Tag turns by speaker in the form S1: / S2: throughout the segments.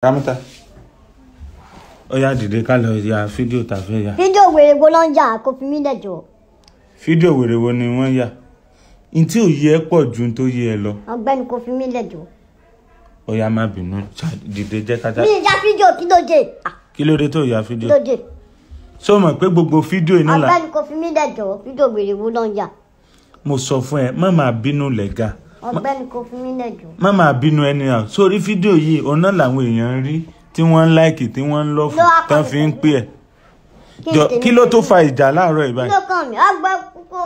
S1: Ramata. Ó yá dìde ká lọ ya fídíò tá fẹ́ ya.
S2: Fídíò wèrè wo ló ń yà kó fi mí lẹ́jọ́.
S1: Fídíò wèrè wo ni wọ́n yà? In tí ò yẹ pọ̀ ju tó yẹ lọ.
S2: Ọ̀gbẹ́ni kó fi mí lẹ́jọ́.
S1: Ó yá má bínú, dìde jẹ́ ká já.
S2: Mi ya fídíò kí ló dé?
S1: Kí ló dé tó ya fídíò?
S2: Kí ló dé?
S1: Ṣó mọ̀ pé gbogbo fídíò iná la.
S2: Ọ̀gbẹ́ni kó fi mí lẹ́jọ́. Fídíò wèrè wo ló ń yà?
S1: Mo sọ fún ẹ, má máa bínú lẹ́gà.
S2: Ọ̀gbẹ́ni kó fi mí lẹ́jọ́.
S1: Má máa bínú anyhow. Sórí fídíò yìí ọ̀nà làwọn èèyàn rí tí wọ́n ń like tí wọ́n ń love tán fi ń pè ẹ́. Kí ló tó fa ìjà láàárọ̀ ìbáyìí?
S2: Kí ló kàn mí? Ọgbẹ́ kó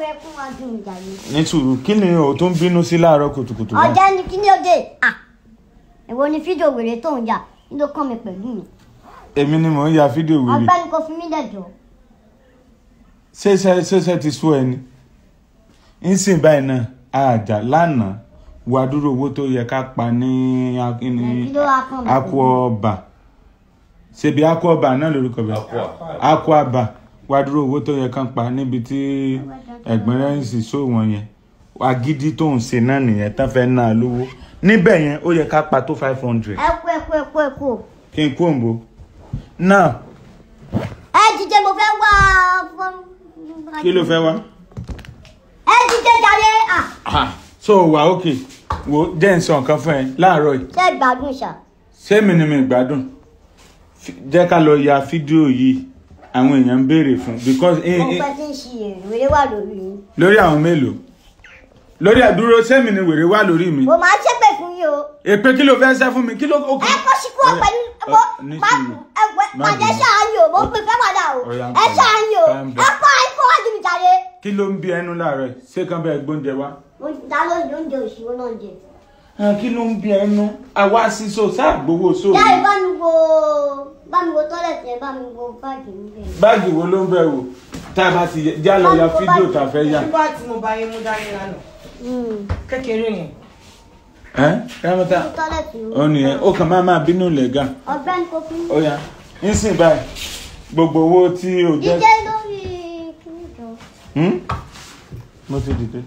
S2: rẹ fún wa dùn ìjà yìí.
S1: Ní sùúrù, kí ni o tún bínú sí láàárọ̀ kùtùkùtù báyìí?
S2: Ọ̀gbẹ́ni kí ni ó dé? Èwo ni fídíò wèrè tó ń yà? Kí ló kàn mí pẹ̀lú mi?
S1: Èmi ni mò ń ya fídíò wèrè.
S2: Ọ̀gbẹ́ni kó fi mí lẹ́jọ́.
S1: Ṣé ti sú ẹni? ń sìn báyìí náà àjà lánàá wà dúró owó tó yẹ ká pa ní Akwa-Ọba ṣebí Akwa-Ọba náà lórúkọ bẹ́ẹ̀ Akwa-Ọba wà dúró owó tó yẹ ká pa níbi tí ẹ̀gbọ́n rẹ̀ ń sì só wọn yẹn agídí tó ń ṣe náà nìyẹn tán fẹ́ náà lówó níbẹ̀ yẹn ó yẹ ká pa tó 500.
S2: ẹ kú.
S1: kí n kú òǹbó náà.
S2: ẹ jíjẹ mo fẹ́ wá.
S1: kí ló fẹ́ wá?
S2: ẹ jíjẹ jàre.
S1: So wà ókè wo jẹ́ ń sọ nǹkan fún ẹ láàárọ̀ yìí.
S2: ṣé gbádùn ṣá.
S1: ṣé mi ni mi gbádùn jẹ́ ká lọ ya fídíò yìí àwọn èèyàn ń béèrè fún because.
S2: mo fẹ́ tí ń ṣe èrè wà lórí mi.
S1: lórí àwọn mélòó? lórí àdúró ṣé mi ni wèrè wà lórí mi.
S2: mo máa ṣépè fún yín o.
S1: èpè kí ló fẹ́ ṣe fún mi kí ló.
S2: ẹ kó síkú ọ pẹ̀lú pàdé ṣáàyàn o mo pè fẹ́ padà o ẹ ṣáàyàn o ẹ kó wájú mi jáde.
S1: kí ló ń bí ẹnu láàárọ̀ ṣé kan bẹ́ẹ̀ gbóúnjẹ wá.
S2: mo dá lóúnjẹ oúnjẹ òṣìwò náà jẹ.
S1: kí ló ń bí ẹnu àwa sísọ sáà gbowó sóòrùn.
S2: jáde bá mi wo tọ́lẹ̀tì ẹ bá mi wo báàgì mi bẹ́ẹ̀.
S1: báàgì wo ló ń bẹ̀ wò tá a bá ti já lọ ya fídíò tá a fẹ́ yà.
S3: nígbà tí mo bá yé mú dání lánàá kékeré yẹn.
S1: Ramata ó nìyẹn ó kàn máa bínú lẹ́gà.
S2: Ọ̀gbẹ́ni kò fi.
S1: ó yá ń sìn báyìí gbogbo owó tí o jẹ́.
S2: jíjẹ lórí kíníjọ.
S1: mo ti dìde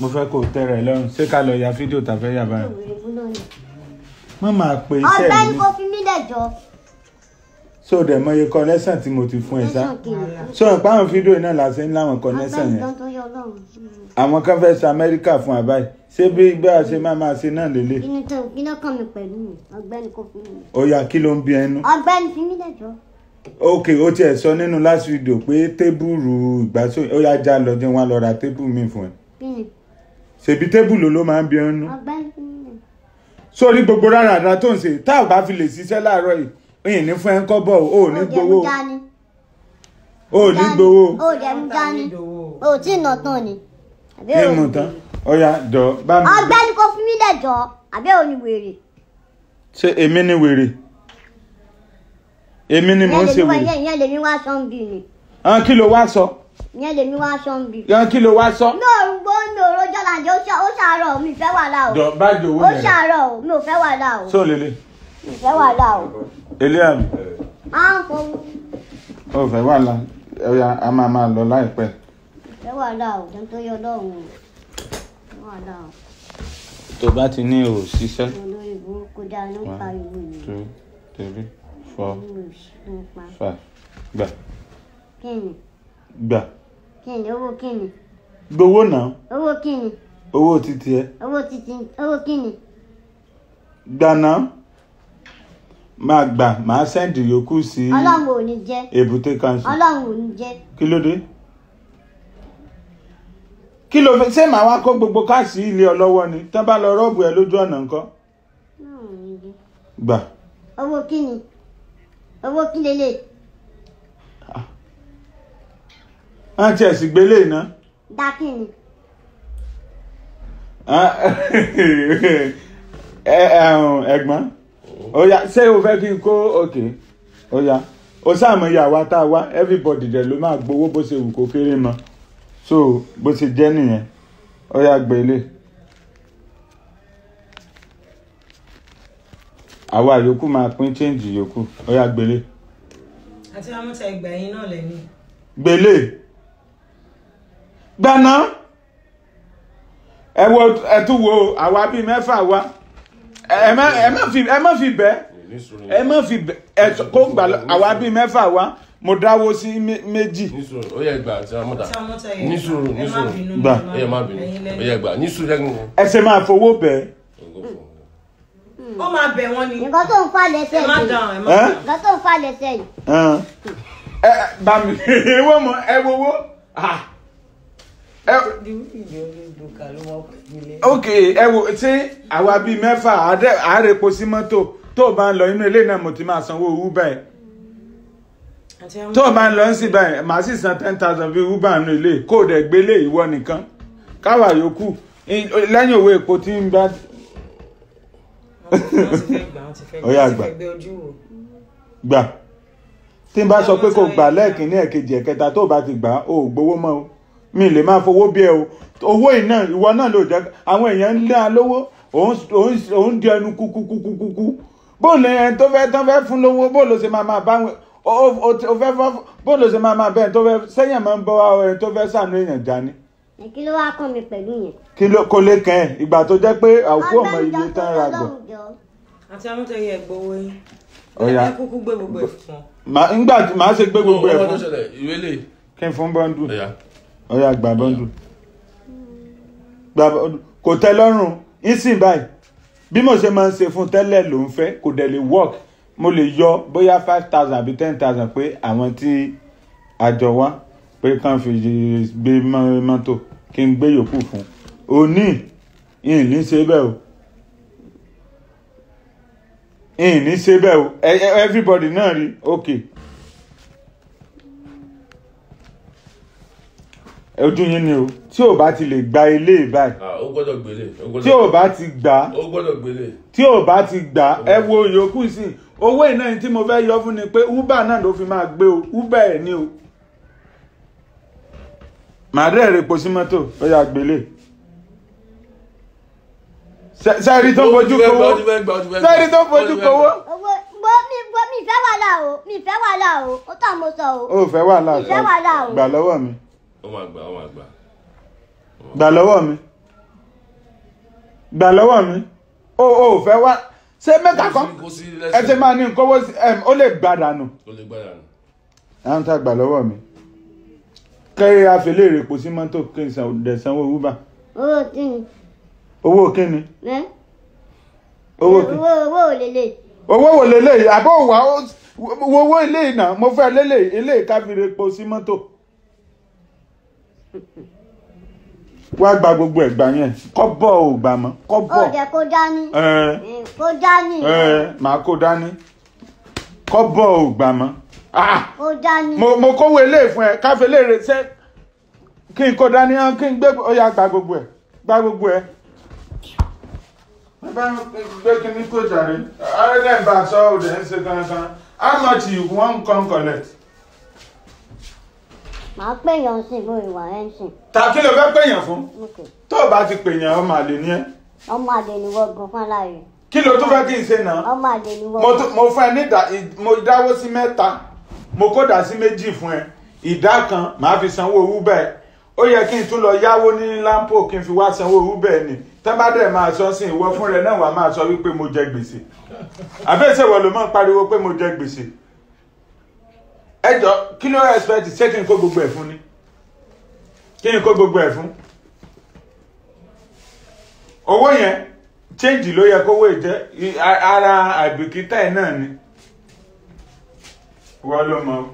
S1: mo fẹ́ kó o tẹ́ra ẹ lọ́rùn ṣé ká lọ ya fídíò tá a fẹ́ yà báyìí. má máa pe iṣẹ́ mi.
S2: Ọ̀gbẹ́ni kò fi mí lẹ́jọ́.
S1: so dẹ̀ mọ iye connection tí mo ti fún ẹ sá. so ìpá àwọn fídíò náà la ṣe ń láwọn connection yẹn. àwọn kan fẹ́ ṣe Amẹ́ríkà fún àbáyé ṣé bí gbá ṣe máa ṣe náà lélẹ̀.
S2: kí ló kàn mí pẹ̀lú mi Ọ̀gbẹ́ni kò fi mí.
S1: ó yá kí ló ń bí ẹnu.
S2: Ọ̀gbẹ́ni fi mí lẹ́jọ́.
S1: ok ó tiẹ̀ sọ nínú last video pé tébùrù ìgbàsó ó yá já lọ jẹun wá lọ ra tébù mi fún ẹ. ṣèbí tébùlù ló máa ń bí ẹnu.
S2: Ọ̀gbẹ́ni fi mí lẹ́jọ́.
S1: sórí gbogbo rárá àdá tó ń ṣe tá ò bá fi lè ṣiṣẹ́ láàárọ̀ yìí òyìn ní fún ẹ ń kọ́ bọ̀ ò ní gbowó ò ní gbowó.
S2: ó jẹ́ mú dání ó tí ì nà tán ni.
S1: kí n mú tán ó yá jọ bá mi.
S2: Ọ̀gbẹ́ni kò fi mí lẹ́jọ́ àbẹ́ òní wèrè.
S1: ṣé èmi ni wèrè èmi ni mò ń ṣe wèrè.
S2: ìyẹn lèmi wá sọ́n bí ni.
S1: kí ló wá sọ.
S2: ìyẹn lèmi wá sọ́n bí.
S1: kí ló wá sọ.
S2: mi ò gbọ́ mi ò rojọ́ làjẹ́ ó ṣàárọ̀ mi fẹ́ wàhálà o.
S1: jọ báàgì owó
S2: ó
S1: yẹn.
S2: ṣàárọ̀ o mi ò fẹ́ wàhálà o.
S1: sọ lélẹ̀.
S2: mi fẹ́ wàhálà o.
S1: ilé àmì.
S2: à ń fọ.
S1: ó fẹ́ wàhálà ẹ̀yà a máa lọ láìpẹ́.
S2: fẹ́ wàhálà o jẹun tó yọ lọ́rùn o. wàhálà o.
S1: tó bá ti ní o ṣiṣẹ́.
S2: olórí burúkú dáa ló ń pariwo yìí.
S1: 2 3 4 5 gbà.
S2: kíni.
S1: gbà.
S2: kíni owó kíni.
S1: gbowó náà.
S2: owó kíni.
S1: owó títí ẹ.
S2: owó kíni.
S1: gbà náà máa gbà máa sẹ́ǹdì yòókù sí.
S2: Ọlọ́run ò ní jẹ́.
S1: Èbúté council.
S2: Ọlọ́run ò ní jẹ́.
S1: kí ló dé. kí ló fẹ́ ṣé màá wá kó gbogbo káàsì ilé ọlọ́wọ́ ni tán bá lọ rọ́ọ̀bù ẹ lójú ọ̀nà ńkọ́. gbà.
S2: owó kíni. owó kí lélẹ̀.
S1: wọ́n tiẹ̀ sì gbélé iná.
S2: dá kíni.
S1: ẹ̀gbọ́n ó yá ṣé o fẹ́ kí n kó òkè ó yá o sáàmù ìyá wa tá a wá everybody dẹ̀ ló máa gbowó bó ṣe wù kó kéré mọ́ so bó ṣe jẹ́ nìyẹn ó yá gbélé àwa yòókù máa pín change yòókù ó yá gbélé.
S3: àti amúta ẹgbẹ̀yìn náà lẹ́ni.
S1: gbélé gbaná ẹ tún wo àwa bíi mẹ́fà wá ẹ má fi bẹ́ kó gbà àwa bíi mẹ́fà wá mo dáwó sí méjì.
S4: Ó yẹ gbà tí a mọ́ta ní sùúrù gbà ẹ má bínú ó yẹ gbà ní sùúrù lẹ́gùn.
S1: ẹ ṣe máa fowó bẹ́ẹ̀.
S3: Ó máa bẹ̀ wọ́n ni.
S2: Nǹkan tó ń fa lẹ́sẹ̀ yìí. Nǹkan tó ń fa lẹ́sẹ̀ yìí.
S1: Bá mi wọ́n mọ ẹ wọ́wọ́. Ok ẹ wo ṣé àwa bíi mẹ́fà àárẹ̀pọ̀ sí mọ́tò tó o bá ń lọ inú ilé náà mo ti máa sanwó Uber ẹ̀. Tó o bá ń lọ sí báyìí màá sì san 10,000 bí Uber nínú ilé kó o dẹ̀ gbélé ìwọ nìkan káwa yòókù lẹ́yìn owó epo tí ń bá. Ọ̀yá gbà tí n bá sọ pé kò gbà lẹ́ẹ̀kínní ẹ̀kejì ẹ̀kẹta tó bá ti gbà ó gbowó mọ́ o mi lè máa fowó bí ẹ o owó iná ìwọ náà ló jẹ́ àwọn èèyàn ń lé alówó òun di ẹnu kúkúkúkúkú bó lè ẹni tó fẹ́ fún lówó bó ló ṣe máa bá wọn bó ló ṣe máa bẹ́ẹ̀ tó fẹ́ sẹ́yìn máa ń bọ́ ẹni tó fẹ́ sànú èèyàn já ni.
S2: Kí ló wá kàn mí pẹ̀lú yẹn?
S1: Kí ló kó lè kàn ẹ́ ìgbà tó jẹ́ pé àwòkú ọmọ iye tán ra gbọ̀.
S3: Àti amútẹ̀yẹ gbowó yín.
S1: Ọ̀yá
S3: ẹ kúkú gbé gbogbo ẹ̀ fún.
S1: Nígbà tí màá ṣe gbé gbogbo ẹ̀ fún.
S4: Ìwé lè.
S1: Kí n fún bọ́ńdù. Ọ̀yá gbà bọ́ńdù. Kò tẹ́ lọ́rùn ìsìn báyìí bí mo ṣe máa ń ṣe fún tẹ́lẹ̀ ló ń fẹ́ kò dẹ̀ lè work mo lè yọ bóyá 5,000 àbí 10,000 pé àwọn tí àjọ wá pé kàn fi gbé mọ́tò kí n gbé yòókù fún òní ìní ṣe bẹ́ẹ̀ o ìní ṣe bẹ́ẹ̀ o everybody náà rí okay ojú yín ni o tí o bá ti lè gba ilé báyìí
S4: ó gbọ́dọ̀ gbélé
S1: tí o bá ti gbà
S4: ó gbọ́dọ̀ gbélé
S1: tí o bá ti gbà ẹ wo yòókù sí owó iná tí mo fẹ́ yọ fún ni pé Uber náà ló fi máa gbé o Uber ẹ̀ ní o màdé rẹ̀ pọ̀ sí mọ́tò ó yà gbélé sẹ́ẹ̀rí tó fojú kowó sẹ́ẹ̀rí tó fojú kowó.
S2: mi fẹ́ wàhálà o ó tà mo sọ o.
S1: ó fẹ́ wàhálà o gbà lọ́wọ́ mi.
S4: ó máa gbà.
S1: gbà lọ́wọ́ mi ó fẹ́ wá ṣé mẹ́ta kan ẹ ti máa ní nǹkan owó ó lè gbà dànù. àwọn tá a gbà lọ́wọ́ mi kẹ́rẹ́ àfẹ́lẹ́ rẹ̀ pò sí mọ́tò kí n dẹ̀ sanwó Uber.
S2: owó kíni.
S1: owó kíni.
S2: owó lélẹ̀.
S1: owó wò lélẹ̀ àbọ̀ wà owó ilé ìnà mo fẹ́ lélẹ̀ ilé ìkáfíre pò sí mọ́tò. wá gba gbogbo ẹ̀gbà yẹn kọ́bọ̀ ò gbà mọ́ kọ́bọ̀.
S2: ó jẹ́ kó dání. kó dání.
S1: màá kó dání kọ́bọ̀ ò gbà mọ́.
S2: kó dání.
S1: mo kówó ilé fún ẹ káfí ilé rẹ ṣe kí n kó dání kí n gbé ó yá gba gbogbo ẹ gba gbogbo ẹ. bá gbé kíní kó jàre ayélujára bá aṣọ òde ń ṣe kankan how much you wan come collect.
S2: màá pèèyàn sí ìbò ìwà ẹ̀ ń sìn.
S1: ta kí ló fẹ́ pèèyàn fún. tó o bá ti pèèyàn ọmọ àlè ni ẹ.
S2: ọmọ àlè ni wọ́n gan fún aláàrẹ.
S1: kí ló tún fẹ́ kí n ṣe náà.
S2: ọmọ àlè ni wọ́n.
S1: mo fún ẹ ní mo dáwó sí 3 mo kódà sí 2 fún ẹ ìdá kan màá fi sanwó Uber ó yẹ kí n tún lọ yáwó ní lampo kí n fi wá sanwó Uber ni tẹ́bádẹ́ máa sọ sí ìwọ fún rẹ náà wàá máa sọ wípé mo jẹ gbèsè àbẹ́sẹ̀ wọ ló máa ń pariwo pé mo jẹ gbèsè ẹjọ́ kí ló expect ṣé kí n kó gbogbo ẹ̀ fún ni kí n kó gbogbo ẹ̀ fún owó yẹn change ló yẹ kówó ìjẹ́ ara àìbìkítà ẹ̀ náà ni wọ́n ló mọ̀